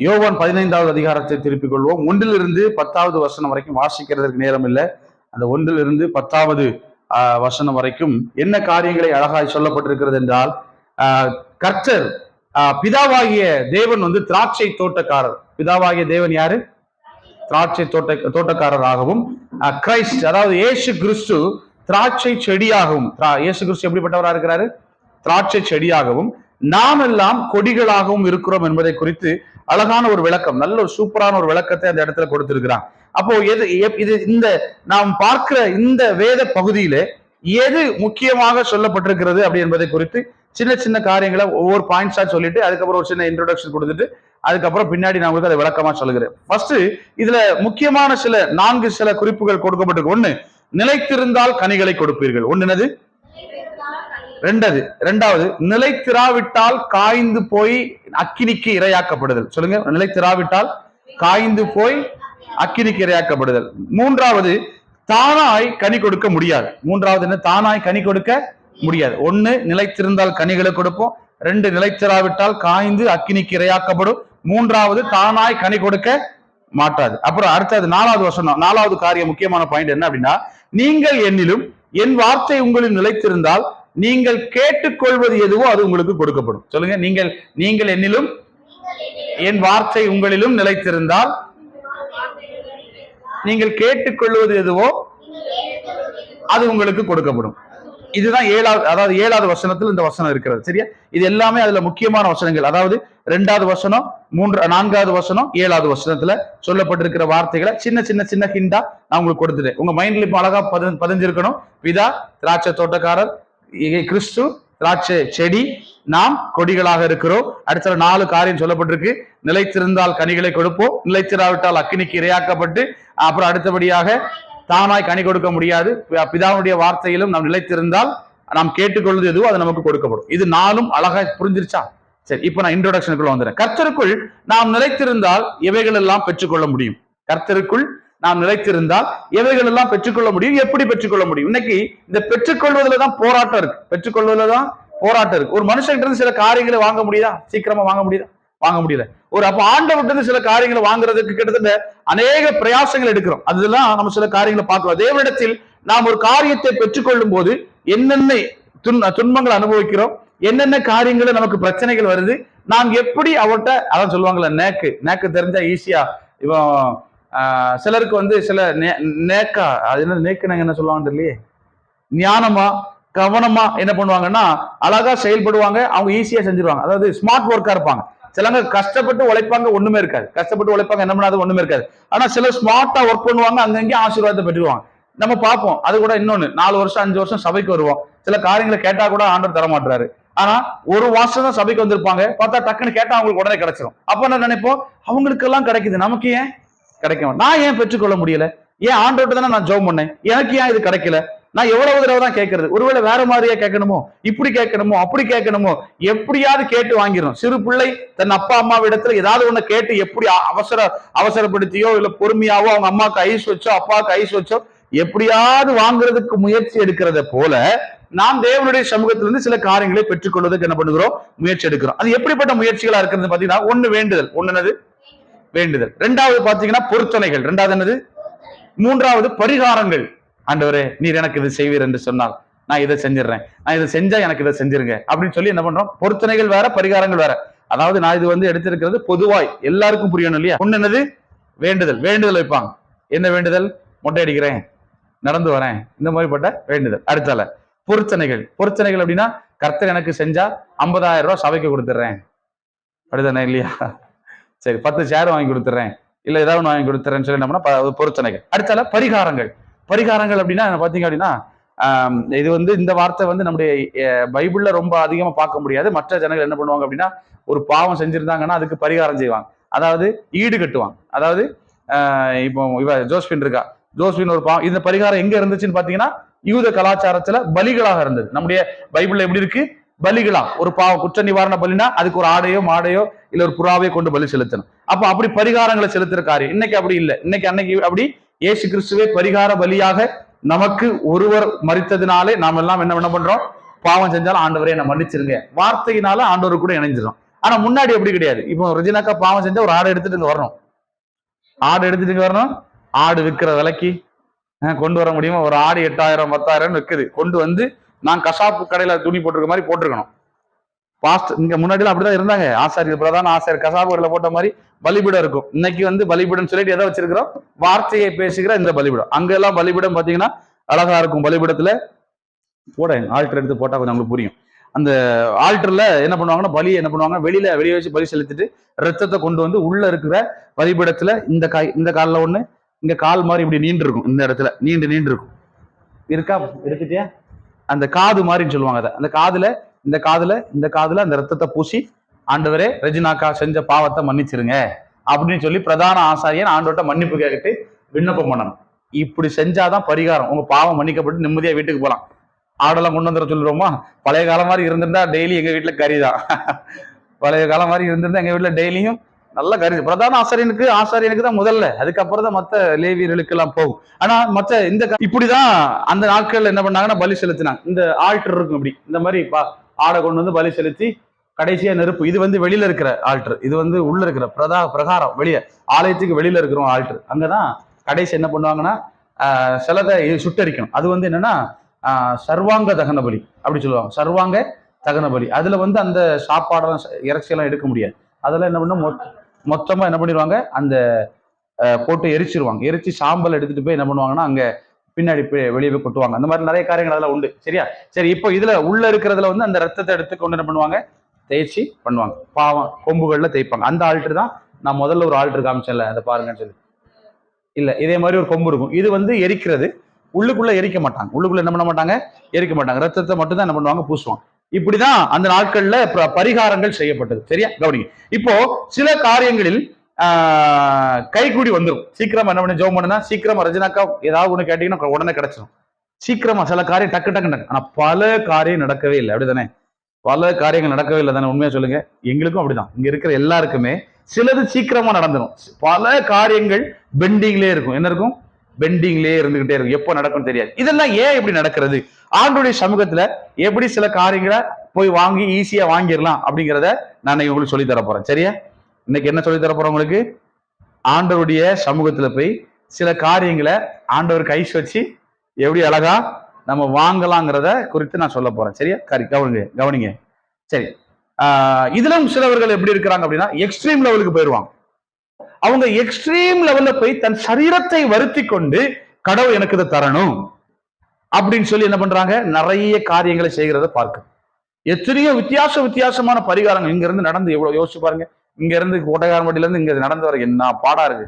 யோவான் 15வது அதிகாரத்தை திருப்பிக் கொள்வோம். 1 10வது வசனம் வரைக்கும் வாசிக்கிறதுக்கு நேரம் இல்லை. அந்த 1 10வது வசனம் வரைக்கும் என்ன காரியங்களை அழகாய் சொல்லப்பட்டிருக்கிறது என்றால், கர்த்தர் பிதாவாகிய தேவன் திராட்சை தோட்டக்காரர். பிதாவாகிய தேவன் யாரு? திராட்சை தோட்டக்காரராகவும், கிரைஸ்ட் அதாவது இயேசு கிறிஸ்து திராட்சை செடியாகவும். இயேசு கிறிஸ்து எப்படிப்பட்டவராக இருக்கிறாரு? திராட்சை செடியாகவும், நாம் எல்லாம் கொடிகளாகவும் இருக்கிறோம் என்பதை குறித்து அழகான ஒரு விளக்கம், நல்ல ஒரு சூப்பரான ஒரு விளக்கத்தை அந்த இடத்துல கொடுத்திருக்கிறான். அப்போ இது இந்த நாம் பார்க்கிற இந்த வேத பகுதியில எது முக்கியமாக சொல்லப்பட்டிருக்கிறது அப்படி என்பதை குறித்து சின்ன சின்ன காரியங்களை ஒவ்வொரு பாயிண்ட்ஸா சொல்லிட்டு அதுக்கப்புறம் ஒரு சின்ன இன்ட்ரோடக்ஷன் கொடுத்துட்டு அதுக்கப்புறம் பின்னாடி நான் உங்களுக்கு அதை விளக்கமா சொல்லுகிறேன். ஃபர்ஸ்ட் இதுல முக்கியமான சில குறிப்புகள் கொடுக்கப்பட்டிருக்கு. ஒண்ணு, நிலைத்திருந்தால் கனிகளை கொடுப்பீர்கள். ஒண்ணுனது. ரெண்டாவது, நிலைத்திராவிட்டால் காய்ந்து போய் அக்கினிக்கு இரையாக்கப்படுதல். சொல்லுங்க, நிலைத்திராவிட்டால் காய்ந்து போய் அக்கினிக்கு இரையாக்கப்படுதல். மூன்றாவது, தானாய் கனி கொடுக்க முடியாது. மூன்றாவது என்ன? தானாய் கனி கொடுக்க முடியாது. ஒண்ணு, நிலைத்திருந்தால் கனிகளை கொடுப்போம். 2, நிலைத்திராவிட்டால் காய்ந்து அக்கினிக்கு இரையாக்கப்படும். மூன்றாவது, தானாய் கனி கொடுக்க மாட்டாது. அப்புறம் அடுத்தது 4வது வசனம். 4வது காரியம், முக்கியமான பாயிண்ட் என்ன அப்படின்னா, நீங்கள் என்னிலும் என் வார்த்தை உங்களில் நிலைத்திருந்தால் நீங்கள் கேட்டுக்கொள்வது எதுவோ அது உங்களுக்கு கொடுக்கப்படும். சொல்லுங்க, நீங்கள் என்னிலும் என் வார்த்தை உங்களிலும் நிலைத்திருந்தால் நீங்கள் கேட்டுக்கொள்வது எதுவோ அது உங்களுக்கு கொடுக்கப்படும். இதுதான் 7வது வசனத்தில் இந்த வசனம் இருக்கிறது. சரியா? இது எல்லாமே அதுல முக்கியமான வசனங்கள். அதாவது 2வது வசனம், 4வது வசனம், 7வது வசனத்துல சொல்லப்பட்டிருக்கிற வார்த்தைகளை சின்ன ஹிண்டா நான் உங்களுக்கு கொடுத்துட்டேன். உங்க மைண்ட்ல இப்ப அழகா பதிஞ்சிருக்கணும். பிதா திராட்சை தோட்டக்காரர், கிறிஸ்து திராட்சை செடி, நாம் கொடிகளாக இருக்கிறோம். அடுத்த 4 காரியம் சொல்லப்பட்டிருக்கு. நிலைத்திருந்தால் கனிகளை கொடுப்போம், நிலைத்திராவிட்டால் அக்கினிக்கு இரையாக்கப்பட்டு, அப்புறம் அடுத்தபடியாக தானாய் கனி கொடுக்க முடியாது. பிதாவுடைய வார்த்தையிலும் நாம் நிலைத்திருந்தால் நாம் கேட்டுக்கொள்வது எதுவோ அது நமக்கு கொடுக்கப்படும். இது 4ம் அழகா புரிஞ்சிருச்சா? சரி, இப்ப நான் இன்ட்ரோடக்ஷனுக்குள்ள வந்துடுறேன். கர்த்தருக்குள் நாம் நிலைத்திருந்தால் எவைகள் எல்லாம் பெற்றுக்கொள்ள முடியும்? கர்த்தருக்குள் நாம் நிலைத்திருந்தால் எவைகள் எல்லாம் பெற்றுக்கொள்ள முடியும்? எப்படி பெற்றுக்கொள்ள முடியும்? இன்னைக்கு இந்த பெற்றுக்கொள்வதில்தான் போராட்டம் இருக்கு. பெற்றுக்கொள்வதில்தான் போராட்டம் இருக்கு. ஒரு மனுஷன் இருந்து சில காரியங்களை வாங்க முடியுதா? சீக்கிரமா வாங்க முடியுதா? வாங்க முடியல. அப்ப ஆண்டவர்கிட்ட சில காரியங்களை வாங்குறதுக்கு கிட்டத்தட்ட அநேக பிரயாசங்கள் எடுக்கிறோம். அதெல்லாம் நம்ம சில காரியங்களை பார்க்கிறோம். தேவனிடத்தில் நாம் ஒரு காரியத்தை பெற்றுக்கொள்ளும் போது என்னென்ன துன்பங்கள் அனுபவிக்கிறோம், என்னென்ன காரியங்கள் நமக்கு பிரச்சனைகள் வருது, நாம் எப்படி அவர்கிட்ட, அதான் சொல்லுவாங்கல்ல, நேக்கு தெரிஞ்சா ஈஸியா. இவன் சிலருக்கு சில நேக்கா, அது என்ன நேக்குனாங்க என்ன சொல்லுவாங்க இல்லையே, ஞானமா கவனமா என்ன பண்ணுவாங்கன்னா அழகா செயல்படுவாங்க. அவங்க ஈஸியா செஞ்சிருவாங்க. அதாவது ஸ்மார்ட் ஒர்க்கா இருப்பாங்க. சிலங்க கஷ்டப்பட்டு உழைப்பாங்க, ஒண்ணுமே இருக்காது. கஷ்டப்பட்டு உழைப்பாங்க, என்ன பண்ணாது, ஒண்ணுமே இருக்காது. ஆனா சில ஸ்மார்ட்டா ஒர்க் பண்ணுவாங்க, அங்கங்கேயும் ஆசீர்வாதத்தை பெற்றுவாங்க. நம்ம பார்ப்போம். அது கூட இன்னொன்னு, 4 வருஷம் 5 வருஷம் சபைக்கு வருவோம். சில காரியங்களை கேட்டா கூட ஆண்டவர் தர மாட்டாரு. ஆனா ஒரு வருஷம் தான் சபைக்கு வந்திருப்பாங்க. பார்த்தா டக்குன்னு கேட்டா அவங்களுக்கு உடனே கிடைச்சிடும். அப்ப என்ன நினைப்போம், அவங்களுக்கு எல்லாம் கிடைக்குது, நமக்கு ஏன் கிடைக்கும்? நான் ஏன் பெற்றுக்கொள்ள முடியல? ஏன் ஆண்டவர்கிட்ட தானே நான் ஜெபம் பண்ணேன், எனக்கு ஏன் இது கிடைக்கல? நான் எவ்வளவு தடவை தான் கேட்கறது? ஒருவேளை வேற மாதிரியா கேட்கணுமோ, இப்படி கேட்கணுமோ, அப்படி கேட்கணுமோ, எப்படியாவது கேட்டு வாங்கிடும். சிறு பிள்ளை தன் அப்பா அம்மாவிடத்துல ஏதாவது ஒண்ணு கேட்டு எப்படி அவசரப்படுத்தியோ இல்ல பொறுமையாவோ அவங்க அம்மாவுக்கு ஐஸ் வச்சோ அப்பாவுக்கு ஐஸ் வச்சோ எப்படியாவது வாங்குறதுக்கு முயற்சி எடுக்கிறத போல நாம் தேவனுடைய சமூகத்திலிருந்து சில காரியங்களை பெற்றுக்கொள்வதற்கு என்ன பண்ணுகிறோம்? முயற்சி எடுக்கிறோம். அது எப்படிப்பட்ட முயற்சிகளா இருக்கிறது பாத்தீங்கன்னா, ஒண்ணு வேண்டுதல். ஒண்ணுனது வேண்டுதல். 2வது பாத்தீங்கன்னா பொருத்தனைகள். 2வது என்னது? 3வது பரிகாரங்கள். ஆண்டவரே, நீர் எனக்கு இது செய்வீர் என்று சொன்னால் நான் இதை செஞ்சிடறேன், நான் இதை செஞ்சா எனக்கு இதை செஞ்சிருங்க அப்படின்னு சொல்லி என்ன பண்றோம்? பொருத்தனைகள் வேற, பரிகாரங்கள் வேற. அதாவது நான் இது எடுத்திருக்கிறது பொதுவாய் எல்லாருக்கும் புரியணும் இல்லையா? ஒண்ணு என்னது? வேண்டுதல். வேண்டுதல் வைப்பாங்க. என்ன வேண்டுதல்? மொட்டை அடிக்கிறேன், நடந்து வரேன், இந்த மாதிரிப்பட்ட வேண்டுதல். அடுத்தால பொருத்தனைகள். பொருத்தனைகள் அப்படின்னா, கர்த்தர் எனக்கு செஞ்சா 50,000 ரூபாய் சபைக்கு கொடுத்துட்றேன், அப்படிதானே இல்லையா? சரி, 10 சேர் வாங்கி கொடுத்துட்றேன், இல்ல ஏதாவது ஒன்று வாங்கி கொடுத்துறேன்னு சொல்லி என்ன பொருத்தனைகள். அடுத்தால பரிகாரங்கள். பரிகாரங்கள் அப்படின்னா பாத்தீங்க அப்படின்னா, இது இந்த வார்த்தை நம்முடைய பைபிள்ல ரொம்ப அதிகமா பார்க்க முடியாது. மற்ற ஜனங்கள் என்ன பண்ணுவாங்க அப்படின்னா, ஒரு பாவம் செஞ்சிருந்தாங்கன்னா அதுக்கு பரிகாரம் செய்வாங்க. அதாவது ஈடு கட்டுவாங்க. அதாவது இப்போ இவ ஜோஸ்பின் இருக்கா, ஜோஸ்பின் ஒரு பாவம், இந்த பரிகாரம் எங்க இருந்துச்சுன்னு பாத்தீங்கன்னா, யூத கலாச்சாரத்துல பலிகளாக இருந்தது. நம்முடைய பைபிள்ல எப்படி இருக்கு? பலிகளா. ஒரு பாவம் குற்ற நிவாரண பலினா அதுக்கு ஒரு ஆடையோ மாடையோ இல்ல ஒரு புறாவையோ கொண்டு பலி செலுத்தணும். அப்ப அப்படி பரிகாரங்களை செலுத்துற காரியம். இன்னைக்கு அப்படி இல்லை. அன்னைக்கு அப்படி இயேசு கிறிஸ்துவே பரிகார பலியாக நமக்கு ஒருவர் மரித்ததினாலே நாம் எல்லாம் என்ன பண்றோம்? பாவம் செஞ்சாலும் ஆண்டவரே என்ன மன்னிச்சிருங்க வார்த்தையினால ஆண்டவர் கூட இணைஞ்சிடும். ஆனா முன்னாடி எப்படி கிடையாது. இப்போ ரெஜினாக்கா பாவம் செஞ்சா ஒரு ஆடை எடுத்துட்டு இங்க வரணும், ஆடு எடுத்துட்டு இங்க வரணும். ஆடு விற்கிற விலைக்கு கொண்டு வர முடியுமா? ஒரு ஆடு 8,000 10,000 விற்குது. கொண்டு வந்து நான் கசாப்பு கடையில துணி போட்டிருக்க மாதிரி போட்டிருக்கணும். பாஸ்ட் இங்க முன்னாடி அப்படிதான் இருந்தாங்க. ஆசாரியர், பிரதான ஆசாரியர் கசாப்பு கடையில போட்ட மாதிரி பலிபீடம் இருக்கும். இன்னைக்கு வந்து பலிபீடம் சொல்லிட்டு எதை வச்சிருக்கிறோம்? வார்த்தையை பேசுகிற இந்த பலிபீடம். அங்க எல்லாம் பலிபீடம் பாத்தீங்கன்னா அழகா இருக்கும். பலிபீடத்துல போட ஆல்டர் எடுத்து போட்டா கொஞ்சம் உங்களுக்கு புரியும். அந்த ஆல்டர்ல என்ன பண்ணுவாங்கன்னா, பலி என்ன பண்ணுவாங்க, வெளியே வச்சு பலி செலுத்திட்டு ரத்தத்தை கொண்டு வந்து உள்ள இருக்கிற பலிபீடத்துல இந்த காலில் ஒண்ணு, இங்க கால் மாதிரி இப்படி நீண்டு இருக்கும். இந்த இடத்துல நீண்டு இருக்கும். இருக்கா? எடுத்துட்டியா? அந்த காது மாதிரின்னு சொல்லுவாங்க. அதை அந்த காதுல அந்த ரத்தத்தை பூசி, ஆண்டவரே ரெஜினாக்கா செஞ்ச பாவத்தை மன்னிச்சிருங்க அப்படின்னு சொல்லி பிரதான ஆசாரியன் ஆண்டவர்கிட்ட மன்னிப்பு கேட்டு விண்ணப்பம் பண்ணணும். இப்படி செஞ்சாதான் பரிகாரம். உங்க பாவம் மன்னிக்கப்பட்டு நிம்மதியா வீட்டுக்கு போகலாம். ஆடெல்லாம் கொண்டு வந்துட சொல்லுறோமா? பழைய காலம் மாதிரி இருந்திருந்தா டெய்லி எங்க வீட்டுல கறிதான். பழைய காலம் மாதிரி இருந்திருந்தா எங்க வீட்டுல டெய்லியும் நல்ல கறி. பிரதான ஆசாரியனுக்கு தான் முதல்ல, அதுக்கப்புறம் தான் மத்த லேவியர்களுக்கு எல்லாம் போகும். ஆனா மத்த இப்படிதான் அந்த நாட்கள்ல என்ன பண்ணாங்கன்னா பலி செலுத்தினாங்க. இந்த ஆல்டர் இருக்கும், இப்படி இந்த மாதிரி ஆடை கொண்டு வந்து பலி செலுத்தி கடைசியா நெருப்பு. இது வந்து வெளியில இருக்கிற ஆல்டர், இது வந்து உள்ள இருக்கிற பிரகாரம், வெளியே ஆலயத்துக்கு வெளியில இருக்கிற ஆல்டர். அங்கதான் கடைசி என்ன பண்ணுவாங்கன்னா சிலதை சுட்டரிக்கணும். அது வந்து என்னன்னா சர்வாங்க தகன பலி அப்படி சொல்லுவாங்க. சர்வாங்க தகன பலி. அதுல வந்து அந்த சாப்பாடெல்லாம் இறைச்சியெல்லாம் எடுக்க முடியாது. அதெல்லாம் என்ன பண்ணும், மொத்தமா என்ன பண்ணிடுவாங்க, அந்த போட்டு எரிச்சிருவாங்க. எரிச்சு சாம்பல் எடுத்துட்டு போய் என்ன பண்ணுவாங்கன்னா அங்க பின்னாடி வெளியே போய் கொட்டுவாங்க. அந்த மாதிரி நிறைய காரியங்கள் அதெல்லாம் உண்டு. சரியா? சரி, இப்போ இதுல உள்ள இருக்கிறதுல வந்து அந்த ரத்தத்தை எடுத்து கொண்டு என்ன பண்ணுவாங்க, தேய்ச்சி பண்ணுவாங்க. பாவம் கொம்புகள்ல தேய்ப்பாங்க. அந்த ஆல்டர் தான் நான் முதல்ல ஒரு ஆல்டர் காமிச்சேன்ல, அதை பாருங்கன்னு சொல்லி. இல்ல, இதே மாதிரி ஒரு கொம்பு இருக்கும். இது வந்து எரிக்கிறது. உள்ளுக்குள்ள எரிக்க மாட்டாங்க. உள்ளுக்குள்ள என்ன பண்ண மாட்டாங்க, எரிக்க மாட்டாங்க. ரத்தத்தை மட்டும் தான் என்ன பண்ணுவாங்க, பூசுவாங்க. இப்படிதான் அந்த நாட்கள்ல பரிகாரங்கள் செய்யப்பட்டது. சரியா? கவனிங்க. இப்போ சில காரியங்களில் கைகூடி வந்துடும். சீக்கிரமா என்ன பண்ண ஜோம் பண்ணுனா சீக்கிரமா ரஜினாக்கா ஏதாவது ஒண்ணு கேட்டீங்கன்னா உடனே கிடைச்சிடும். சீக்கிரமா சில காரியம் டக்கு. ஆனா பல காரியம் நடக்கவே இல்லை. அப்படிதானே? பல காரியங்கள் நடக்கவே இல்லை தானே? உண்மையா சொல்லுங்க. எங்களுக்கும் அப்படிதான். இங்க இருக்கிற எல்லாருக்குமே சிலது சீக்கிரமா நடந்துடும். பல காரியங்கள் பெண்டிங்லேயே இருக்கும். என்ன இருக்கும்? பெண்டிங்லேயே இருந்துகிட்டே இருக்கும். எப்போ நடக்கும் தெரியாது. இதெல்லாம் ஏன் இப்படி நடக்கிறது? ஆண்டவருடைய சமூகத்துல எப்படி சில காரியங்களை போய் வாங்கி ஈஸியா வாங்கிடலாம் அப்படிங்கிறத நான் உங்களுக்கு சொல்லி தர போறேன். சரியா? இன்னைக்கு என்ன சொல்லி தர போறேன் உங்களுக்கு? ஆண்டவருடைய சமூகத்துல போய் சில காரியங்களை ஆண்டவர் கைஸ் வச்சு எப்படி அழகா நம்ம வாங்கலாங்கிறத குறித்து நான் சொல்ல போறேன். சரியா? கவனிங்க. சரி, இதுல சிலவர்கள் எப்படி இருக்கிறாங்க அப்படின்னா எக்ஸ்ட்ரீம் லெவலுக்கு போயிடுவாங்க. அவங்க எக்ஸ்ட்ரீம் லெவல்ல போய் தன் சரீரத்தை வருத்தி கொண்டு கடவுள் எனக்கு இதை தரணும் அப்படின்னு சொல்லி என்ன பண்றாங்க, நிறைய காரியங்களை செய்கிறத பார்க்க. எத்தனையோ வித்தியாசமான பரிகாரங்கள் இங்க இருந்து நடந்து எவ்வளவு யோசிச்சு பாருங்க. இங்க இருந்து கோட்டைக்காரம்பட்டியில இருந்து இங்க நடந்து வர என்ன பாடா இருக்கு.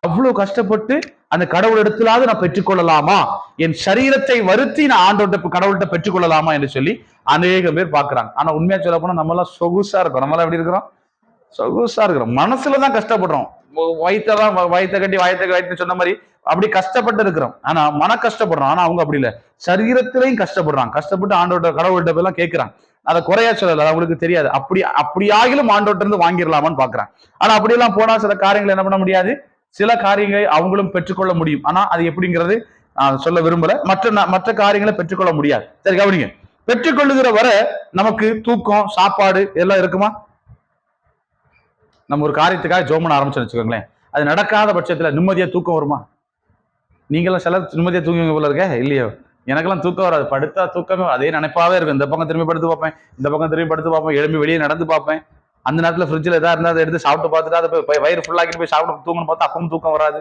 அவ்வளவு கஷ்டப்பட்டு அந்த கடவுள் இடத்திலாவது நான் பெற்றுக்கொள்ளலாமா, என் சரீரத்தை வருத்தி நான் ஆண்டோட்ட கடவுள்கிட்ட பெற்றுக்கொள்ளலாமா என்று சொல்லி அநேக பேர் பாக்குறாங்க. ஆனா உண்மையா சொல்ல போனா நம்ம எல்லாம் சொகுசா இருக்கோம். நம்மளாம் எப்படி இருக்கிறோம்? சொகுசா இருக்கிறோம். மனசுலதான் கஷ்டப்படுறோம். வயிற்ற கட்டி சொன்ன மாதிரி அப்படி கஷ்டப்பட்டு இருக்கிறோம். ஆனா மன கஷ்டப்படுறோம். ஆனா அவங்க அப்படி இல்லை, சரீரத்திலையும் கஷ்டப்படுறாங்க. கஷ்டப்பட்டு ஆண்டோட்ட கடவுள்கிட்ட போய் எல்லாம் கேட்கிறாங்க. அதை குறையா சொல்லல, அவங்களுக்கு தெரியாது. அப்படியாகிலும் ஆண்டோட்ட இருந்து வாங்கிடலாமான்னு பாக்குறாங்க. ஆனா அப்படியெல்லாம் போனா சில காரியங்கள் என்ன பண்ண முடியாது, சில காரியங்களை அவங்களும் பெற்றுக்கொள்ள முடியும். ஆனா அது எப்படிங்கிறது நான் சொல்ல விரும்பல. மற்ற காரியங்களை பெற்றுக்கொள்ள முடியாது. சரி, கவனிங்க. பெற்றுக்கொள்ளுகிற வரை நமக்கு தூக்கம், சாப்பாடு எல்லாம் இருக்குமா? நம்ம ஒரு காரியத்துக்காக ஜோமன் ஆரம்பிச்சு வச்சுக்கோங்களேன், அது நடக்காத பட்சத்துல நிம்மதியா தூக்கம் வருமா? நீங்களும் சில நிம்மதியா தூங்குவீங்க போல இருக்க, இல்லையோ? எனக்கெல்லாம் தூக்கம் வராது. படுத்தா தூக்கமே அதே நினைப்பாவே இருக்கும். இந்த பக்கம் திரும்பி படுத்து பார்ப்பேன், இந்த பக்கம் திரும்பி படுத்து பார்ப்பேன், எழும்பி வெளியே நடந்து பார்ப்பேன். அந்த நேரத்துல ஃப்ரிட்ஜில் எதாவது இருந்தால் அதை எடுத்து சாப்பிட்டு பார்த்துட்டு அதை போய் வயிறு ஃபுல்லாக்கிட்டு போய் சாப்பிட்டு தூங்கணும் பார்த்தா அப்பவும் தூக்கம் வராது.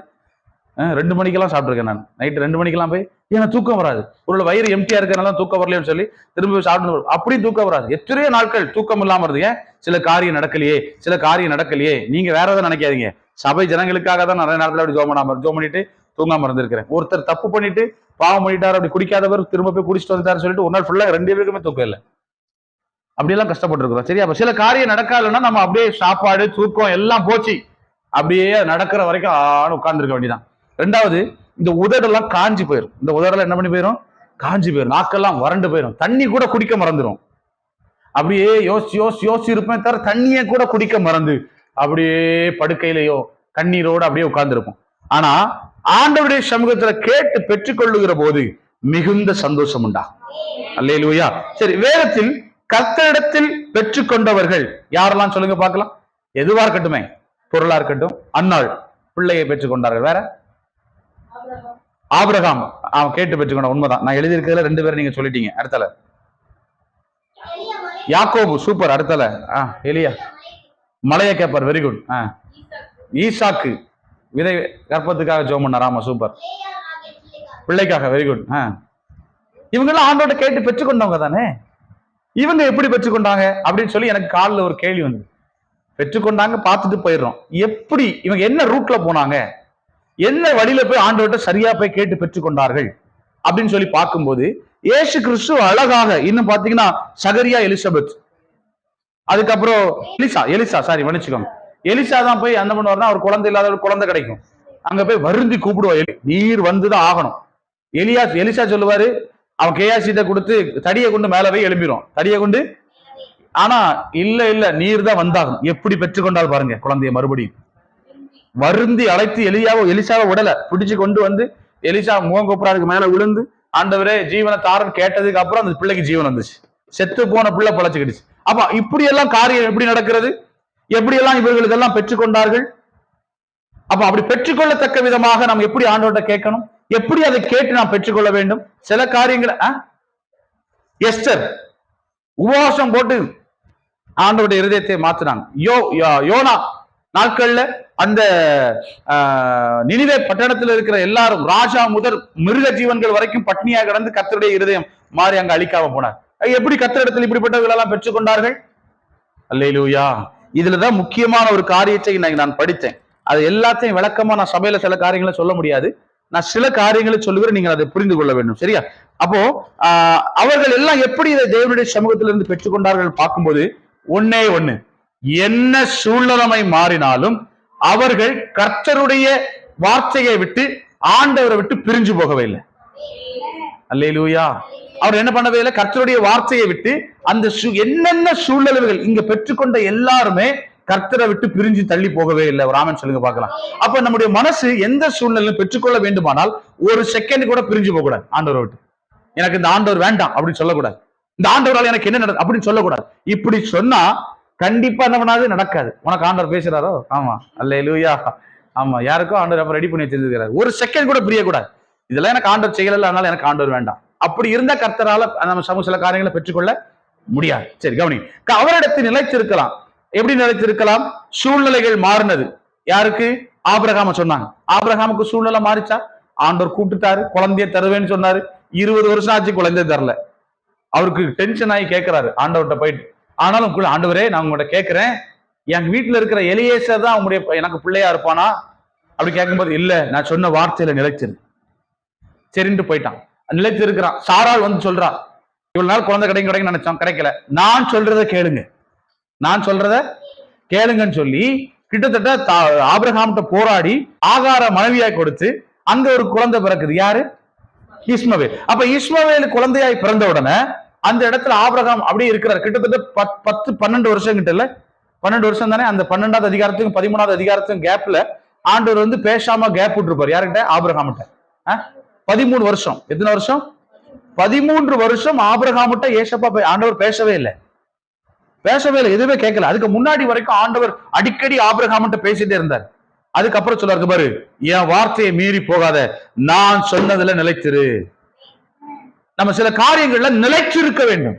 2 மணிக்கெல்லாம் சாப்பிட்டுருக்கேன் நான். நைட்டு 2 மணிக்கெல்லாம் போய் ஏன்னா தூக்கம் வராது. ஒரு வயிறு எம்டியா இருக்கிறனால தூக்கம் வரலையோன்னு சொல்லி திரும்பி சாப்பிட்டு அப்படியும் தூக்கம் வராது. எத்தனையோ நாட்கள் தூக்கம் இல்லாம இருந்தீங்க. சில காரியம் நடக்கலையே. நீங்க வேற எதாவது நினைக்காதீங்க. சபை ஜனங்களுக்காக தான் நிறைய நேரத்தில் அப்படி ஜோம் பண்ணிட்டு தூங்காம இருந்திருக்கிறேன். ஒருத்தர் தப்பு பண்ணிட்டு பாவம் பண்ணிட்டாரு, அப்படி குடிக்காதவர் திரும்ப போய் குடிச்சிட்டு வந்துட்டாரு சொல்லிட்டு ஒரு நாள் ஃபுல்லா 2 பேருக்குமே தூக்கம் இல்லை. அப்படியெல்லாம் கஷ்டப்பட்டு இருக்கிறோம். சரியா? அப்ப சில காரியம் நடக்காதுன்னா நம்ம அப்படியே சாப்பாடு தூக்கம் எல்லாம் போச்சு, அப்படியே நடக்கிற வரைக்கும் உட்கார்ந்துருக்க வேண்டியதான். 2வது, இந்த உதடெல்லாம் காஞ்சி போயிடும். இந்த உதடெல்லாம் என்ன பண்ணி போயிடும், காஞ்சி போயிடும். நாக்கெல்லாம் வறண்டு போயிடும். தண்ணி கூட குடிக்க மறந்துடும். அப்படியே யோசிச்சு இருப்பேன் தவிர தண்ணியை கூட குடிக்க மறந்து அப்படியே படுக்கையிலையோ கண்ணீரோடு அப்படியே உட்கார்ந்துருப்போம். ஆனா ஆண்டவருடைய சமூகத்துல கேட்டு பெற்றுக்கொள்ளுகிற போது மிகுந்த சந்தோஷம் உண்டா. அல்லேலூயா. சரி, வேதத்தில் கர்த்தரிடத்தில் பெற்றுக்கொண்டவர்கள் யாரெல்லாம் சொல்லுங்க பார்க்கலாம். எதுவா இருக்கட்டுமே, பொருளா இருக்கட்டும். அன்னாள் பிள்ளையை பெற்றுக்கொண்டார்கள். வேற ஆபிரகாம் அவன் கேட்டு பெற்றுக்கொண்ட. உண்மைதான், நான் எழுதியிருக்கிறதுல 2 பேரும் நீங்க சொல்லிட்டீங்க. அடுத்தல யாக்கோபு, சூப்பர். அடுத்தல எலியா மலைய கேப்பர், வெரி குட். ஈசாக்கு விதை கற்பத்துக்காக ஜெபம் பண்ணார். ஆமா, சூப்பர். பிள்ளைக்காக, வெரி குட். இவங்கெல்லாம் ஆண்டோட கேட்டு பெற்றுக்கொண்டவங்க தானே. இவங்க எப்படி பெற்றுக்கொண்டாங்க அப்படின்னு சொல்லி எனக்கு காலில் ஒரு கேள்வி வந்து. பெற்றுக்கொண்டாங்க, பார்த்துட்டு போயிடுறோம். எப்படி இவங்க என்ன ரூட்ல போனாங்க, என்ன வழியில போய் ஆண்டவர்கிட்ட சரியா போய் கேட்டு பெற்றுக்கொண்டார்கள் அப்படின்னு சொல்லி பார்க்கும்போது இயேசு கிறிஸ்து அழகாக, இன்னும் பாத்தீங்கன்னா சகரியா, எலிசபெத், அதுக்கப்புறம் எலிசா சாரி மன்னிச்சுக்கோங்க, எலிசா தான் போய் அந்த பண்ணுவார்னா அவர் குழந்தை இல்லாத ஒரு குழந்தை கிடைக்கும், அங்க போய் வருந்தி கூப்பிடுவார், நீர் வந்துதான் ஆகணும். எலிசா சொல்லுவாரு, அவன் கேயாசிட்ட கொடுத்து தடியை கொண்டு மேல போய் எழும்பிடும், தடியை கொண்டு. ஆனா இல்ல நீர் தான் வந்தாகணும். எப்படி பெற்றுக்கொண்டால் பாருங்க குழந்தைய, மறுபடியும் வருந்தி அழைத்து எலிசாவை உடலை பிடிச்சு கொண்டு வந்து எலிசா முகங்கொப்புறாருக்கு மேல விழுந்து, ஆண்டவரே ஜீவனை தாரன் கேட்டதுக்கு அப்புறம் அந்த பிள்ளைக்கு ஜீவன் வந்துச்சு. செத்து போன பிள்ளை பழச்சுக்கிடுச்சு. அப்ப இப்படி எல்லாம் காரியம் எப்படி நடக்கிறது, எப்படி எல்லாம் இவர்களுக்கு எல்லாம் பெற்றுக்கொண்டார்கள். அப்ப அப்படி பெற்றுக்கொள்ளத்தக்க விதமாக நாம் எப்படி ஆண்டவர்கிட்ட கேட்கணும், எப்படி அதை கேட்டு நாம் பெற்றுக்கொள்ள வேண்டும். சில காரியங்களை எஸ்தர் உபவாசம் போட்டு ஆண்டவருடைய இருதயத்தை மாத்தினாங்க. யோனா நாட்கள்ல அந்த நினிவே பட்டணத்தில் இருக்கிற எல்லாரும், ராஜா முதல் மிருக ஜீவன்கள் வரைக்கும் பட்னியாக கிடந்து கர்த்தருடைய இருதயம் மாறி அங்க அழிக்காம போனார். எப்படி கர்த்தரிடத்தில் இப்படிப்பட்டவர்கள் எல்லாம் பெற்றுக்கொண்டார்கள்? அல்லேலூயா. இதுலதான் முக்கியமான ஒரு காரியத்தை நான் படித்தேன். அது எல்லாத்தையும் விளக்கமா நான் சபையில சில காரியங்களை சொல்ல முடியாது, நான் சில காரியங்களை சொல்லுகிறேன், நீங்கள் அதை புரிந்து கொள்ள வேண்டும். சரியா? அப்போ அவர்கள் எல்லாம் எப்படி இதை தேவனுடைய சமூகத்திலிருந்து பெற்றுக்கொண்டார்கள் பார்க்கும்போது, ஒன்னே ஒண்ணு, என்ன சூழ்நிலைமை மாறினாலும் அவர்கள் கர்த்தருடைய வார்த்தையை விட்டு ஆண்டவரை விட்டு பிரிஞ்சு போகவே இல்லை. அல்லேலூயா. அவர் என்ன பண்ணவே இல்லை, கர்த்தருடைய வார்த்தையை விட்டு அந்த என்னென்ன சூழ்நிலைகள் இங்க பெற்றுக்கொண்ட எல்லாருமே கர்த்தரை விட்டு பிரிஞ்சு தள்ளி போகவே இல்லை. ஒரு ஆமென் சொல்லுங்க பார்க்கலாம். அப்ப நம்முடைய மனசு எந்த சூழ்நிலையும் பெற்றுக்கொள்ள வேண்டுமானால் ஒரு செகண்ட் கூட பிரிஞ்சு போக கூடாது ஆண்டவரை விட்டு. எனக்கு இந்த ஆண்டவர் வேண்டாம் அப்படின்னு சொல்லக்கூடாது, இந்த ஆண்டவரால் எனக்கு என்ன நடக்கும் அப்படின்னு சொல்லக்கூடாது. இப்படி சொன்னா கண்டிப்பா என்ன பண்ணாது, நடக்காது. உனக்கு ஆண்டவர் பேசுறாரோ, ஆமா அல்லேலூயா, ஆமா, யாருக்கும் ஆண்டவர் அப்ப ரெடி பண்ணி வச்சிருக்கிறாரு. ஒரு செகண்ட் கூட பிரியக்கூடாது, இதெல்லாம் எனக்கு ஆண்டவர் செய்யல, அதனால எனக்கு ஆண்டவர் வேண்டாம். அப்படி இருந்த கர்த்தரால நம்ம சமூக சில காரியங்களை பெற்றுக்கொள்ள முடியாது. சரி கவனி, அவரிடத்தில் நிலைத்திருக்கலாம். எப்படி நிலைத்திருக்கலாம்? சூழ்நிலைகள் மாறினது. யாருக்கு? ஆபிரகாம சொன்னாங்க. ஆபிரகாமுக்கு சூழ்நிலை மாறிச்சா? ஆண்டவர் கூப்பிட்டுட்டாரு, குழந்தைய தருவேன்னு சொன்னாரு. 20 வருஷம் ஆச்சு, குழந்தைய தரல. அவருக்கு டென்ஷன் ஆகி கேட்கிறாரு ஆண்டவர்கிட்ட போயிட்டு. ஆனாலும் ஆண்டவரே, நான் உங்கள்கிட்ட கேட்கிறேன், என் வீட்டுல இருக்கிற எலியேசர் தான் உங்களுடைய எனக்கு பிள்ளையா இருப்பானா அப்படி கேட்கும்போது, இல்ல நான் சொன்ன வார்த்தையில நிலைச்சிரு, சரின்ட்டு போயிட்டான். நிலைத்து இருக்கிறான். சாராள் வந்து சொல்றா, இவ்வளவு நாள் குழந்தை கிடைக்கும் நினைச்சோம், கிடைக்கல, நான் சொல்றத கேளுங்க, நான் சொல்றத கேளுங்கன்னு சொல்லி கிட்டத்தட்ட ஆபிரகாம்கிட்ட போராடி ஆகார மனைவியாய் கொடுத்து அங்க ஒரு குழந்தை பிறக்குது. யாரு? இஸ்மவேல். அப்ப இஸ்மவேல் குழந்தையாய் பிறந்த உடனே அந்த இடத்துல ஆபிரகாம் அப்படியே இருக்கிறார். கிட்டத்தட்ட 10-12 வருஷம் கிட்ட இல்ல, 12 வருஷம் தானே. அந்த 12வது அதிகாரத்துக்கும் 13வது அதிகாரத்துக்கும் கேப்ல ஆண்டவர் வந்து பேசாம கேப் விட்டுருப்பார். யாருக்கிட்ட? ஆபிரகாம்கிட்ட. 13 வருஷம். எத்தனை வருஷம்? 13 வருஷம் ஆபிரகாம்கிட்ட ஏசப்பா ஆண்டவர் பேசவே இல்லை, எதுவுமே கேட்கல. அதுக்கு முன்னாடி வரைக்கும் ஆண்டவர் அடிக்கடி ஆபிரகாம்கிட்ட பேசிட்டே இருந்தார். அதுக்கப்புறம் சொல்றாரு பாரு, என் வார்த்தையை மீறி போகாத, நான் சொன்னதுல நிலைத்திரு. நம்ம சில காரியங்கள்ல நிலைச்சிருக்க வேண்டும்.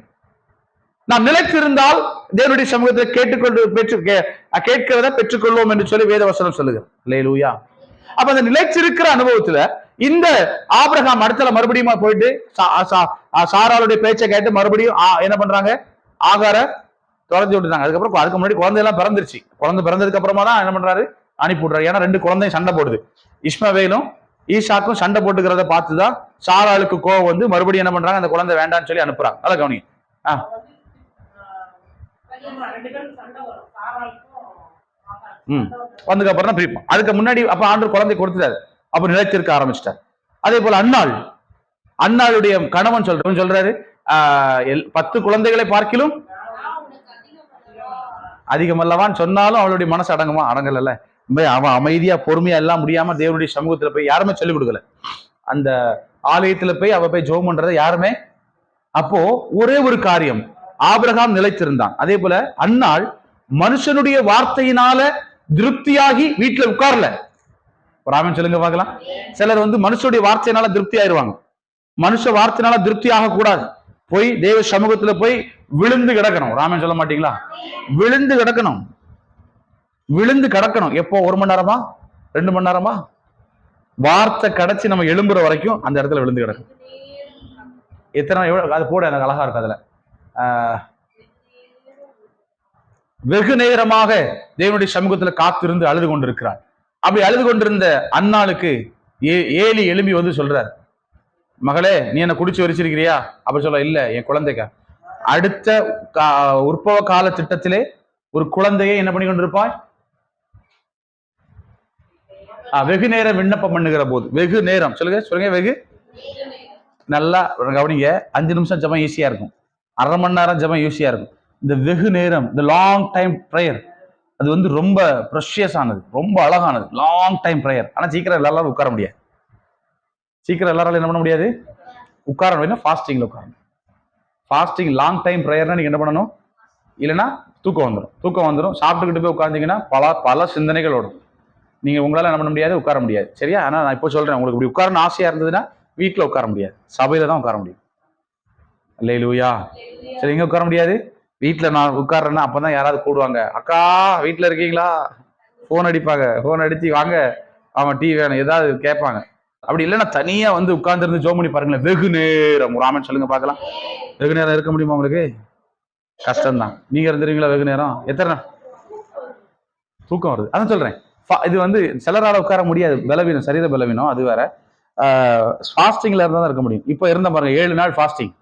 நாம் நிலைத்திருந்தால் தேவனுடைய சமூகத்தை கேட்கிறத பெற்றுக்கொள்வோம் என்று சொல்லி வேதவசனம் சொல்லுகிறது. அல்லேலூயா. அப்ப அந்த நிலைச்சிருக்கிற அனுபவத்துல இந்த ஆபிரகாம் அடுத்தல மறுபடியும் போயிட்டு சாராளுடைய பேச்சை கேட்டு மறுபடியும் என்ன பண்றாங்க, ஆகார தொலைஞ்சு விட்டுறாங்க. அதுக்கு முன்னாடி குழந்தையெல்லாம் பிறந்துருச்சு. குழந்தை பிறந்ததுக்கு அப்புறமா தான் என்ன பண்றாரு, அனுப்பி விடுறாரு. ஏன்னா 2 குழந்தையும் சண்டை போடுது. இஸ்மவேலும் ஈசாக்கும் சண்டை போட்டுக்கிறத பார்த்துதான் சாராளுக்கு கோவம் வந்து மறுபடியும் என்ன பண்றாங்க, அந்த குழந்தை வேண்டாம்னு சொல்லி அனுப்புறாங்க. அத கவனி. வந்ததுக்கு அப்புறம் தான் பிரிப்பான். அதுக்கு முன்னாடி அப்ப ஆண்டவர் குழந்தை கொடுத்துட்டாரு, அப்ப நிலைத்திருக்க ஆரம்பிச்சிட்டார். அதே போல அன்னாளுடைய கணவன் சொல்றாரு, 10 குழந்தைகளை பார்க்கிலும் அதிகமல்லவான்னு சொன்னாலும் அவளுடைய மனசு அடங்குமா? அடங்கல. அவன் அமைதியா பொறுமையா எல்லாம் முடியாம தேவனுடைய சமூகத்துல போய் யாருமே சொல்லிக் கொடுக்கல. அந்த ஆலயத்துல போய் அவ போய் ஜெபம் பண்றத யாருமே. அப்போ ஒரே ஒரு காரியம், ஆபிரகாம் நிலைத்திருந்தான். அதே போல அன்னாள் மனுஷனுடைய வார்த்தையினால திருப்தியாகி வீட்டுல உட்கார்ல. ராமன் சொல்லுங்க பார்க்கலாம். சிலர் மனுஷனுடைய வார்த்தையினால திருப்தி ஆயிடுவாங்க. மனுஷ வார்த்தையினால திருப்தி ஆக கூடாது. போய் தேவ சமூகத்துல போய் விழுந்து கிடக்கணும். ராமன் சொல்ல மாட்டீங்களா? விழுந்து கிடக்கணும், விழுந்து கிடக்கணும். எப்போ? 1 மணி நேரமா, 2 மணி நேரமா? வார்த்தை கிடைச்சி நம்ம எழும்புற வரைக்கும் அந்த இடத்துல விழுந்து கிடக்கும். எத்தனை அது போட எனக்கு அழகா இருக்கு. அதுல வெகு நேரமாக தேவனுடைய சமூகத்துல காத்திருந்து அழுது கொண்டிருக்கிறார். அப்படி அழுது கொண்டிருந்த அன்னாளுக்கு ஏலி எழும்பி சொல்றார், மகளே நீ என்ன குடிச்சு வரிச்சிருக்கிறியா? அப்படி சொல்ல, இல்ல என் குழந்தைக்கா. அடுத்த உற்பவ கால திட்டத்திலே ஒரு குழந்தையை என்ன பண்ணி கொண்டிருப்பாய்? வெகு நேரம் விண்ணப்பம் பண்ணுகிற போது. வெகு நேரம் சொல்லுங்க, சொல்லுங்க. வெகு நல்லா கவனிங்க. 5 நிமிஷம் ஜபம் ஈஸியா இருக்கும், 1/2 மணி நேரம் ஜபம் ஈஸியா இருக்கும். இந்த வெகு நேரம், இந்த லாங் டைம் ப்ரேயர், அது ரொம்ப ப்ரெஷியஸ் ஆனது, ரொம்ப அழகானது. Long time prayer. ஆனா சீக்கிரம் எல்லாரும் உட்கார முடியாது. சீக்கிரம் எல்லாராலும் என்ன பண்ண முடியாது? உட்காரணும். வேணும் ஃபாஸ்டிங்ல உட்காரணும். ஃபாஸ்டிங் லாங் டைம் ப்ரேயர்னா நீங்க என்ன பண்ணணும்? இல்லைன்னா தூக்கம் வந்துடும். தூக்கம் வந்துடும். சாப்பிட்டுக்கிட்டு போய் உட்கார்ந்தீங்கன்னா பல சிந்தனைகள் ஓடும். நீங்க உங்களால என்ன பண்ண முடியாது? உட்கார முடியாது. சரியா? ஆனா நான் இப்போ சொல்றேன், உங்களுக்கு இப்படி உட்காரணும் ஆசையா இருந்ததுன்னா வீட்டுல உட்கார முடியாது, சபையில தான் உட்கார முடியும். அல்லேலூயா. சரி, எங்க உட்கார முடியாது? வீட்டுல நான் உட்கார்றேன்னா அப்பதான் யாராவது கூடுவாங்க. அக்கா வீட்டுல இருக்கீங்களா? போன் அடிப்பாங்க. போன் அடிச்சு வாங்க, அவன் டீ வேணும் ஏதாவது கேட்பாங்க. அப்படி இல்லைன்னா தனியா உட்கார்ந்து இருந்து ஜோம் பண்ணி பாருங்களேன். வெகு நேரம். ராமன் சொல்லுங்க பார்க்கலாம். வெகு நேரம் இருக்க முடியுமா உங்களுக்கு? கஷ்டம்தான். நீங்க இருந்துருவீங்களா வெகு நேரம்? எத்தனை தூக்கம் வருது? அதான் சொல்றேன். இது சிலரால உட்கார முடியாது, பலவீனம், சரீர பலவீனம், அது வேற. ஃபாஸ்டிங்ல இருந்தா தான் இருக்க முடியும். இப்போ இருந்த பாருங்க, 7 நாள் ஃபாஸ்டிங்,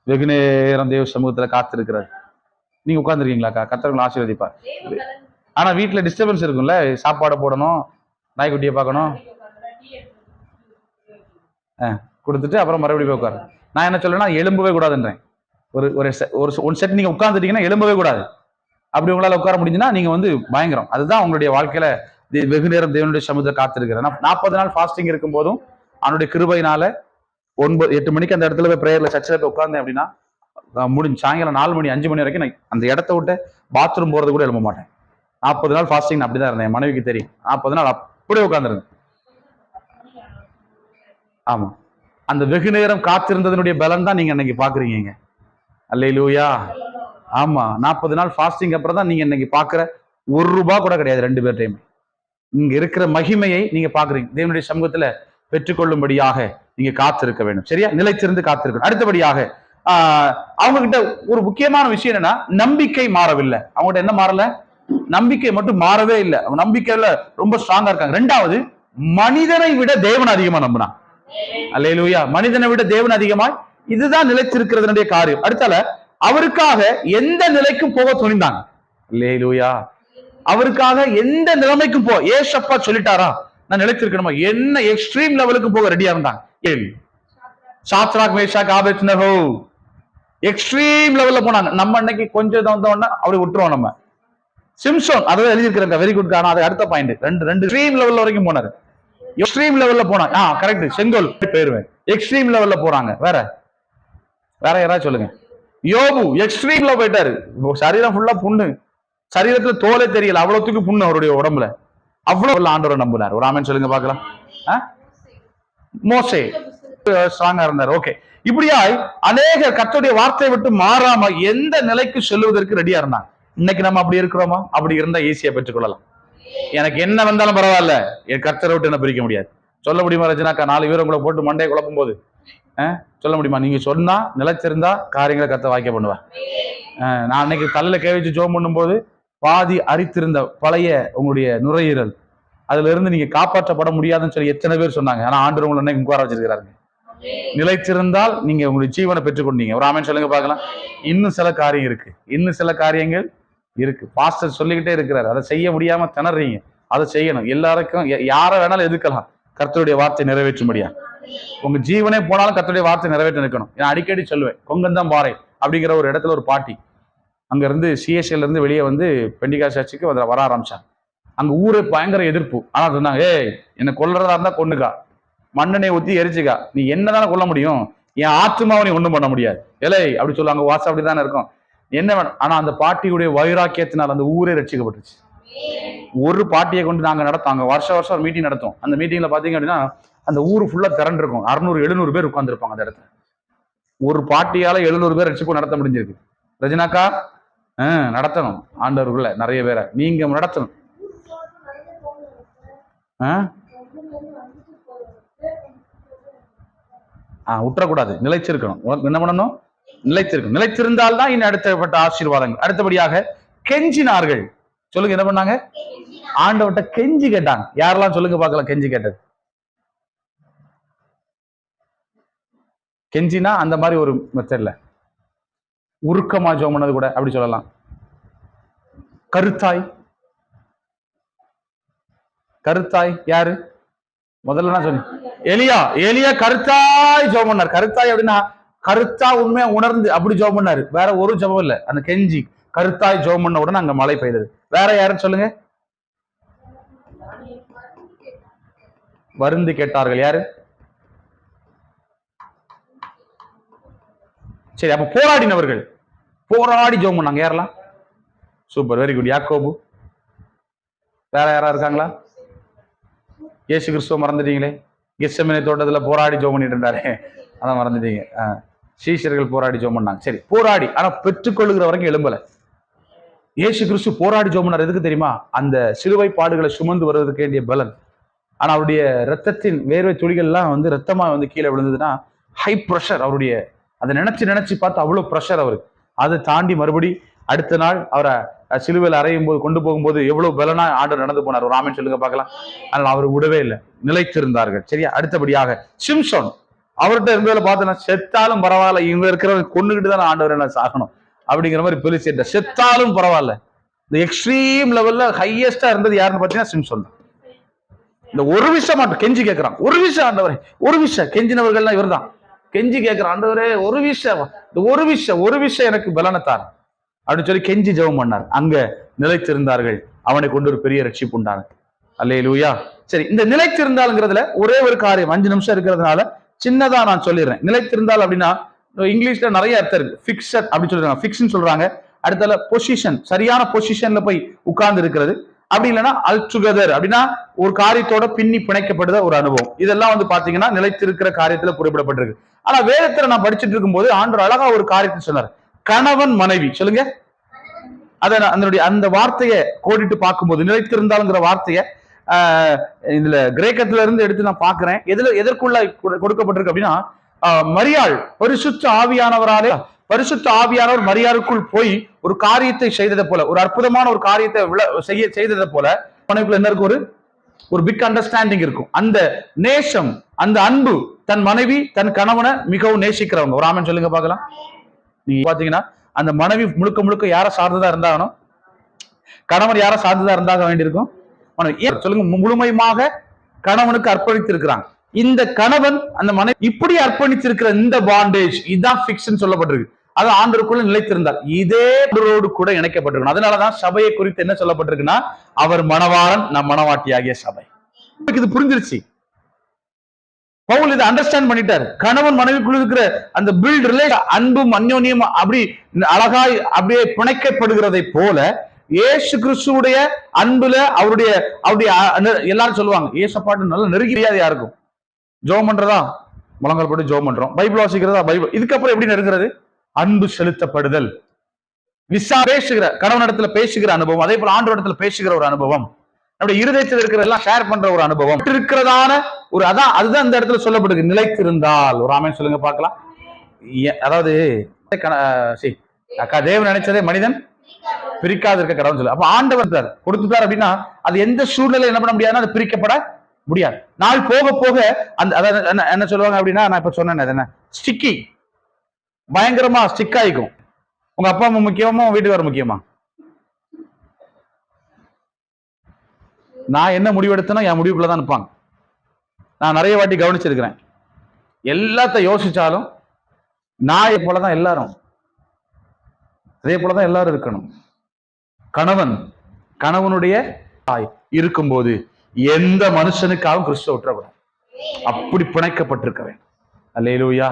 வெகு நேரம் தேவ சமூகத்துல காத்திருக்கிறார். நீங்க உட்கார்ந்துருக்கீங்களாக்கா? கர்த்தர் ஆசீர்வதிப்பார். ஆனா வீட்டுல டிஸ்டர்பன்ஸ் இருக்கும்ல, சாப்பாடு போடணும், நாய்க்குட்டியை பார்க்கணும், கொடுத்துட்டு அப்புறம் மறுபடியும் உட்காரு. நான் என்ன சொல்றேன்னா, எழும்பவே கூடாதுன்றேன். ஒரு செட் நீங்க உட்கார்ந்துட்டீங்கன்னா எழும்பவே கூடாது. அப்படி உங்களால உட்கார முடிஞ்சுன்னா நீங்க பயங்கரம். அதுதான் உங்களுடைய வாழ்க்கையில வெகு நேரம் தேவனுடைய சமூகத்தை காத்திருக்கிறேன். 40 நாள் ஃபாஸ்டிங் இருக்கும் போதும் அவனுடைய கிருபையினால 9-8 மணிக்கு அந்த இடத்துல போய் பிரேயர்ல சர்ச்சில் போய் உட்கார்ந்தேன் அப்படின்னா முடிஞ்சு சாயங்காலம் 4 மணி 5 மணி வரைக்கும் நான் அந்த இடத்த விட்டு பாத்ரூம் போறது கூட எழும்ப மாட்டேன். 40 நாள் ஃபாஸ்டிங் அப்படிதான் இருந்தேன். என் மனைவிக்கு தெரியும். 40 நாள் அப்படியே உட்கார்ந்துருந்தேன். ஆமா, அந்த வெகு நேரம் காத்திருந்ததனுடைய பலன் தான் நீங்க இன்னைக்கு பாக்குறீங்க. அல்லேலூயா. ஆமா, 40 நாள் ஃபாஸ்டிங் அப்புறம் தான் நீங்க இன்னைக்கு பாக்குற ₹1 கூட கிடையாது 2 பேர்டையும். இங்க இருக்கிற மகிமையை நீங்க பாக்குறீங்க. தேவனுடைய சமூகத்துல பெற்றுக்கொள்ளும்படியாக நீங்க காத்திருக்க வேண்டும். சரியா? நிலைத்திருந்து காத்திருக்கணும். அடுத்தபடியாக அவங்க கிட்ட ஒரு முக்கியமான விஷயம் என்னன்னா, நம்பிக்கை மாறவில்லை. அவங்ககிட்ட என்ன மாறல? நம்பிக்கை மட்டும் மாறவே இல்லை. அவங்க நம்பிக்கையில ரொம்ப ஸ்ட்ராங்கா இருக்காங்க. 2வது, மனிதனை விட தேவன் அதிகமா நம்பினான். அல்லேலூயா. மனிதனை விட தேவன் அதிகமாய், இதுதான் நிலைத்திருக்கிறதுடைய காரியம். அடுத்தால அவருக்காக எந்த நிலைக்கும் போக துணிந்தாங்க. அல்லேலூயா. அவருக்காக எந்த நிலைமைக்கும் ஏசப்பா சொல்லிட்டாரா நான் நிலைத்திருக்கணுமா, என்ன எக்ஸ்ட்ரீம் லெவலுக்கு போக ரெடியா இருந்தாங்க. சாத்ராக், மேஷாக், ஆபேத்நேகோ எக்ஸ்ட்ரீம் லெவல்ல போனாங்க. நம்ம இன்னைக்கு கொஞ்சம் வந்தோம்னா அப்படி விட்டுருவோம். நம்ம சிம்சோன் அதாவது எழுதியிருக்கிறாங்க. Very good. காரணம் அது அடுத்த பாயிண்ட். ரெண்டு எக்ஸ்ட்ரீம் லெவல்ல வரைக்கும் போனாரு. எக்ஸ்ட்ரீம் லெவல்ல போனாங்க. கரெக்ட். செங்கோல் போயிருவேன். எக்ஸ்ட்ரீம் லெவல்ல போறாங்க. வேற யாராவது சொல்லுங்க. யோபு எக்ஸ்ட்ரீம்ல போயிட்டாரு. சரீரம் ஃபுல்லா புண்ணு, சரீரத்துல தோலே தெரியல, அவ்வளவுக்கு புண்ணு அவருடைய உடம்புல. அவ்வளவு ஆண்டவரை நம்பினார். ஒரு ஆமென் சொல்லுங்க பார்க்கலாம். மோசே ஸ்ட்ராங்கா இருந்தார். ஓகே. இப்படியாய் அநேக கர்த்தருடைய வார்த்தையை விட்டு மாறாம எந்த நிலைக்கு செல்வதற்கு ரெடியா இருந்தாங்க. இன்னைக்கு நம்ம அப்படி இருக்கிறோமா? அப்படி இருந்தா ஈஸியா பெற்றுக்கொள்ளலாம். எனக்கு என்ன வந்தாலும் பரவாயில்ல, என் கர்த்தரை விட்டு என்ன பிரிக்க முடியாது. சொல்ல முடியுமா ரஜினாக்கா? 4 பேர் உங்களை போட்டு மண்டையை குழப்பும் போது சொல்ல முடியுமா? நீங்க சொன்னா நிலைச்சிருந்தா காரியங்களை கர்த்தர் வாய்க்க பண்ணுவா. நான் அன்னைக்கு தலையில கை வச்சு ஜோம் பண்ணும் போது பாதி அரித்திருந்த பழைய உங்களுடைய நுரையீரல், அதுல இருந்து நீங்க காப்பாற்றப்பட முடியாதுன்னு சொல்லி எத்தனை பேர் சொன்னாங்க. ஆனா ஆண்டவர் உங்களை இன்னைக்கு உட்கார வச்சிருக்கிறாரு. நிலைச்சிருந்தால் நீங்க உங்களுடைய ஜீவனை பெற்றுக்கொண்டீங்க. ஒரு ஆமென் சொல்லுங்க பார்க்கலாம். இன்னும் சில காரியம் இருக்கு, இன்னும் சில காரியங்கள் இருக்கு. பாஸ்டர் சொல்லிக்கிட்டே இருக்கிறாரு, அதை செய்ய முடியாம திணறீங்க, அதை செய்யணும். எல்லாருக்கும் யாரை வேணாலும் எதுக்கலாம், கர்த்தருடைய வார்த்தை நிறைவேற்றும்படியா. உங்க ஜீவனே போனாலும் கர்த்தருடைய வார்த்தை நிறைவேற்ற நிற்கணும். நான் அடிக்கடி சொல்லுவேன், கொங்கந்தான் பாறை அப்படிங்கிற ஒரு இடத்துல ஒரு பாட்டி அங்க இருந்து சிஎஸ்ஐல இருந்து வெளியே பெண்டிகாஸ்ட் சர்ச்சுக்கு வர ஆரம்பிச்சாங்க. அங்க ஊரே பயங்கர எதிர்ப்பு. ஆனா சொன்னாங்க, என்னை கொல்றதா இருந்தா கொண்டுக்கா, மண்ணெண்ணெய் ஊத்தி எரிச்சுக்கா, நீ என்னதானே கொல்ல முடியும், என் ஆத்மாவை நீ ஒண்ணும் பண்ண முடியாது. அப்படி சொல்லுவாங்க. வாட்ஸ் அப்படிதானே இருக்கும். என்ன வேணும். ஆனா அந்த பாட்டியுடைய வைராக்கியத்தினால் அந்த ஊரே ரட்சிக்கப்பட்டுச்சு. ஒரு பாட்டியை கொண்டு நாங்க நடத்தாங்க, வருஷம் வருஷம் ஒரு மீட்டிங் நடத்தும். அந்த மீட்டிங்ல பாத்தீங்க அப்படின்னா அந்த ஊரு ஃபுல்லா திரண்டு இருக்கும். 600-700 பேர் உட்கார்ந்துருப்பாங்க அந்த இடத்துல. ஒரு பாட்டியால 700 பேர் ரட்சிப்பு நடத்த முடிஞ்சிருக்கு. ரஜினாக்கா நடத்தணும். ஆண்டவருக்குள்ள நிறைய பேரை நீங்க நடத்தணும். விட்டுறக்கூடாது, நிலைச்சிருக்கணும். என்ன பண்ணணும்? நிலைத்திருக்கும். நிலைத்திருந்தால்தான் இன்னும் அடுத்தப்பட்ட ஆசீர்வாதங்கள். அடுத்தபடியாக கெஞ்சினார்கள். சொல்லுங்க, என்ன பண்ணாங்க? ஆண்டவர்கிட்ட கெஞ்சி கேட்டாங்க. யாரெல்லாம் சொல்லுங்க பார்க்கலாம் கெஞ்சி கேட்டது? கெஞ்சினா அந்த மாதிரி ஒரு மெத்தட்ல உருக்கமா ஜெபம் பண்ணது கூட அப்படி சொல்லலாம். கருத்தாய், கருத்தாய் யாரு? முதல்ல நான் சொன்னேன், எலியா கருத்தாய் ஜெபம் பண்ணார். கருத்தாய் அப்படின்னா கருத்தா உண்மையா உணர்ந்து அப்படி ஜெபம் பண்ணாரு. வேற ஒரு ஜெபம் இல்ல. அந்த கெஞ்சி கருத்தாய் ஜெபம் பண்ண உடனே அங்க மழை பெய்தது. வேற யாருன்னு சொல்லுங்க? வருந்து கேட்டார்கள். யாரு? சரி, அப்ப போராடினவர்கள், போராடி ஜெபம் பண்ணாங்க. யாரெல்லாம்? Super, very good. யாக்கோபு. வேற யாரா இருக்காங்களா? இயேசு கிறிஸ்துவ மறந்துட்டீங்களே. கெத்செமனே தோட்டத்துல போராடி ஜெபம் பண்ணிட்டு இருந்தாரு, அதான் மறந்துட்டீங்க. சீஷர்கள் போராடி ஜெபம் பண்ணாங்க. சரி, போராடி, ஆனா பெற்றுக்கொள்ளுகிற வரைக்கும் எழும்பல. இயேசு கிறிஸ்து போராடி ஜெபம் பண்ணார். எதுக்கு தெரியுமா? அந்த சிலுவை பாடுகளை சுமந்து வருவதற்கு வேண்டிய பலன். ஆனா அவருடைய ரத்தத்தின் வேர்வை துளிகள் எல்லாம் ரத்தமா கீழே விழுந்ததுன்னா ஹை ப்ரெஷர். அவருடைய அதை நினைச்சு பார்த்து அவ்வளவு ப்ரெஷர் அவருக்கு. அதை தாண்டி மறுபடி அடுத்த நாள் அவரை சிலுவையில் அறையும் போது கொண்டு போகும்போது எவ்வளவு பலனா ஆண்டவர் நடந்து போனார். ஒரு ஆமென் சொல்லுங்க பார்க்கலாம். ஆனால் அவர் விடவே இல்லை, நிலைத்திருந்தார்கள். சரியா? அடுத்தபடியாக சிம்சோன். அவர்கிட்ட இருந்ததுல பார்த்தோன்னா செத்தாலும் பரவாயில்ல, இவங்க இருக்கிறவங்க கொண்டுகிட்டு தான் ஆண்டவர் என்ன சாகணும் அப்படிங்கிற மாதிரி பெருசு. செத்தாலும் பரவாயில்ல. இந்த எக்ஸ்ட்ரீம் லெவல்ல ஹையஸ்டா இருந்தது யாருன்னு பார்த்தீங்கன்னா சிம்சோன் தான். இந்த ஒரு விஷயம் மட்டும் கெஞ்சி கேட்கிறான். ஒரு விஷயம் ஆண்டவரே, ஒரு விஷயம். கெஞ்சினவர்கள்லாம் இவர் தான். கெஞ்சி கேட்கிறான், ஆண்டவரே ஒரு விஷயம், ஒரு விஷயம் எனக்கு பலனத்தார் அப்படின்னு சொல்லி கெஞ்சி ஜெபம் பண்ணார். அங்க நிலைத்திருந்தார்கள். அவனை கொண்டு ஒரு பெரிய ரட்சிப்பு உண்டானது. அல்லேலூயா. சரி, இந்த நிலைத்திருந்தாலுங்கிறதுல ஒரே ஒரு காரியம், 5 நிமிஷம் இருக்கிறதுனால சின்னதா நான் சொல்லிடுறேன். நிலைத்திருந்தால் அப்படின்னா இங்கிலீஷ்ல நிறைய அர்த்தம் இருக்கு. ஃபிக்ஸட் அப்படின்னு சொல்றாங்க, ஃபிக்ஸ்ன்னு சொல்றாங்க. அடுத்தால பொசிஷன், சரியான பொசிஷன்ல போய் உட்கார்ந்து இருக்கிறது. அப்படி இல்லைன்னா அல் டுகெதர் அப்படின்னா ஒரு காரியத்தோட பின்னி பிணைக்கப்படுத ஒரு அனுபவம். இதெல்லாம் பாத்தீங்கன்னா நிலைத்திருக்கிற காரியத்துல குறிப்பிடப்பட்டிருக்கு. ஆனா வேதத்துல நான் படிச்சுட்டு இருக்கும் போது ஆண்டவர் அழகா ஒரு காரியத்தை சொன்னார். கணவன் மனைவி. சொல்லுங்க. அந்த வார்த்தையை கோடிட்டு பார்க்கும்போது நிலைத்திருந்தாலுங்கிற வார்த்தையை இதுல கிரேக்கத்துல இருந்து எடுத்து நான் பாக்குறேன். எதற்குள்ள கொடுக்கப்பட்டிருக்கு அப்படின்னா, மரியாள் பரிசுத்த ஆவியானவராலே, பரிசுத்த ஆவியானவர் மரியாளுக்குள் போய் ஒரு காரியத்தை செய்ததை போல, ஒரு அற்புதமான ஒரு காரியத்தை செய்ததை போல மனைவிக்குள்ள என்ன இருக்கும்? ஒரு பிக் அண்டர்ஸ்டாண்டிங் இருக்கும். அந்த நேசம், அந்த அன்பு, தன் மனைவி தன் கணவனை மிகவும் நேசிக்கிறவங்க. ஒரு ஆமென் சொல்லுங்க பார்க்கலாம். நீங்க பாத்தீங்கன்னா அந்த மனைவி முழுக்க முழுக்க யார சார்ந்ததா இருந்தாகணும்? கணவன் யார சார்ந்ததா இருந்தாக வேண்டியிருக்கும்? சொல்லுங்க. முழுமையாக கணவனுக்கு அர்ப்பணித்து இருக்கிறாங்க. இந்த கணவன் அந்த மனைவி இப்படி அர்ப்பணித்திருக்கிற இந்த பாண்டேஜ் இதுதான் ஃபிக்ஸ்ன்னு சொல்லப்பட்டிருக்கு. அது ஆண்டவருக்குள்ள நிலைத்திருந்தார். இதே கூட இணைக்கப்பட்டிருக்கணும். அதனாலதான் சபையை குறித்து என்ன சொல்லப்பட்டிருக்குன்னா, அவர் மணவாளன், நம் மணவாட்டி ஆகிய சபை. இது புரிஞ்சிருச்சு. பவுல் இதை அண்டர்ஸ்டாண்ட் பண்ணிட்டாரு. கணவன் மனைவிக்குள்ள இருக்கிற அந்த பில்ட் ரிலேஷன், அன்பும் அந்யோன்யம் அப்படி அழகாய் அப்படியே பிணைக்கப்படுகிறதை போல இயேசு கிறிஸ்துவுடைய அன்புல அவருடைய எல்லாரும் சொல்லுவாங்க, ஏசப்பாட்டு நல்ல நெருங்கியாத யாருக்கும் ஜெபம் பண்றதா முழங்கால் போட்டு ஜெபம் பண்றோம், பைபிள் வாசிக்கிறதா பைபிள். இதுக்கப்புறம் எப்படி நெருங்கிறது? அன்பு செலுத்தப்படுதல், பேசுகிற கணவன் இடத்துல பேசுகிற அனுபவம், அதே போல ஆண்டவர் இடத்துல பேசுகிற ஒரு அனுபவம், நம்முடைய இருதயத்தில் இருக்கிறதெல்லாம் ஷேர் பண்ற ஒரு அனுபவம் இருக்கிறதான ஒரு அதுதான் இந்த இடத்துல சொல்லப்படுது. நிலைத்திருந்தால். ஒரு ஆமென் சொல்லுங்க பார்க்கலாம். அதாவது தேவன் நினைச்சதே மனிதன் பிரிக்காது இருக்க கடவுள் சொல்லு. அப்ப ஆண்டவர் கொடுத்துட்டார் அப்படின்னா அது எந்த சூழ்நிலை என்ன பண்ண முடியாதுன்னா அது பிரிக்கப்பட முடியாது. நாள் போக போக அந்த என்ன சொல்லுவாங்க அப்படின்னா, நான் இப்ப சொன்னேன் என்ன ஸ்டிக்கி, பயங்கரமா ஸ்டிக் ஆயிக்கும். உங்க அப்பா அம்மா முக்கியமா, வீட்டுக்காரர் முக்கியமா? நான் என்ன முடிவெடுத்தனோ என் முடிவுக்குள்ளதான் இருப்பாங்க. நான் நிறைய வாட்டி கவனிச்சிருக்கிறேன். எல்லாத்த யோசிச்சாலும் நான் போலதான் எல்லாரும், அதே போலதான் எல்லாரும் இருக்கணும். கணவனுடைய தாய் இருக்கும்போது எந்த மனுஷனுக்காகவும் கிறிஸ்துவ விட்டுறக்கூடாது. அப்படி பிணைக்கப்பட்டிருக்கிறேன். அல்லேலூயா.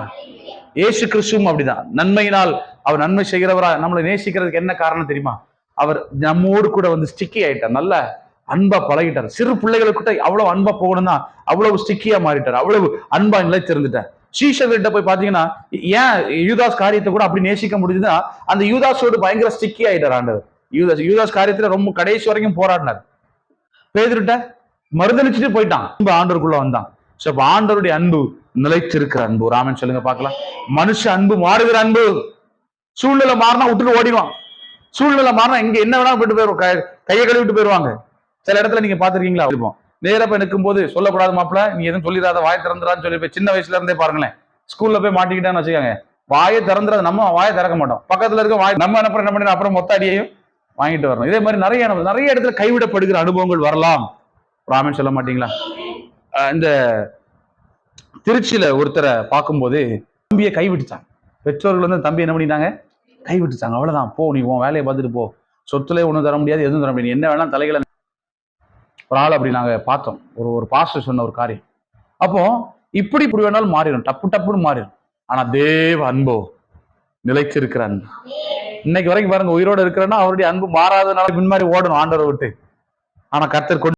இயேசு கிறிஸ்துவும் அப்படிதான். நன்மையினால் அவர் நன்மை செய்கிறவரா நம்மளை நேசிக்கிறதுக்கு என்ன காரணம் தெரியுமா? அவர் நம்மோடு கூட வந்து ஸ்டிக்கி ஆயிட்டார், நல்ல அன்பா பழகிட்டார். சிறு பிள்ளைகளுக்கிட்ட அவ்வளவு அன்பா போகணும்னா அவ்வளவு ஸ்டிக்கியா மாறிட்டார், அவ்வளவு அன்பா நிலைத்திருந்துட்டார். சீஷர்கிட்ட போய் பாத்தீங்கன்னா ஏன் யூதாஸ் காரியத்தை கூட அப்படி நேசிக்க முடியுதுன்னா, அந்த யூதாஸோடு பயங்கர ஸ்டிக்கி ஆயிட்டார் ஆண்டவர். யூதாஸ் காரியத்துல ரொம்ப கடைசி வரைக்கும் போராடினார். பேதுருட்ட மறுதளிச்சுட்டு போயிட்டான், ஆண்டவருக்குள்ள வந்தான். ஆண்டவருடைய அன்பு நிலைத்திருக்கிற அன்பு. ராமன் சொல்லுங்க பார்க்கலாம். மனுஷ அன்பு மாறுகிற அன்பு. சூழ்நிலை மாறினா விட்டுட்டு ஓடிவான். சூழ்நிலை மாறினா இங்க என்ன வேணாலும் போயிட்டு போயிருவோம், கையை கழுவிட்டு போயிருவாங்க. சில இடத்துல நீங்க பாத்துருக்கீங்களா? நேர போய் நிற்கும் போது சொல்லப்படாத மாப்பிள்ள நீ எதுவும் சொல்லிடாத, வாயை திறந்துடான்னு சொல்லி போய் சின்ன வயசுல இருந்தே பாருங்களேன். ஸ்கூல்ல போய் மாட்டிக்கிட்டான்னு வச்சுக்காங்க, வாயை திறந்துடாது, நம்ம வாயை திறக்க மாட்டோம். பக்கத்துல இருக்க வாய் நம்ம என்ன பண்ணி அப்புறம் மொத்த அடியையும் வாங்கிட்டு வரணும். இதே மாதிரி நிறைய இடத்துல கைவிடப்படுகிற அனுபவங்கள் வரலாம். ராமன் சொல்ல மாட்டீங்களா? இந்த திருச்சியில ஒருத்தரை பார்க்கும்போது தம்பியை கைவிட்டுச்சாங்க. பெற்றோர்கள் வந்து தம்பி என்ன பண்ணிட்டாங்க, கைவிட்டுச்சாங்க. அவ்வளவுதான், போ நீ உன் வேலையை பார்த்துட்டு போ, சொத்துல ஒன்றும் தர முடியாது, எதுவும் தர முடியாது, என்ன வேணாலும் தலைகளை. ஒரு ஆள் அப்படி நாங்க பார்த்தோம், ஒரு பாஸ்டர் சொன்ன ஒரு காரியம். அப்போ இப்படி வேணாலும் மாறிடும், டப்புன்னு மாறிடும். ஆனா தேவ அன்போ நிலைச்சிருக்கிற அன்பு. இன்னைக்கு வரைக்கும் பாருங்க, உயிரோடு இருக்கிறன்னா அவருடைய அன்பு மாறாதனால பின்மாறி ஓடணும் ஆண்டவரை விட்டு. ஆனா கர்த்தர்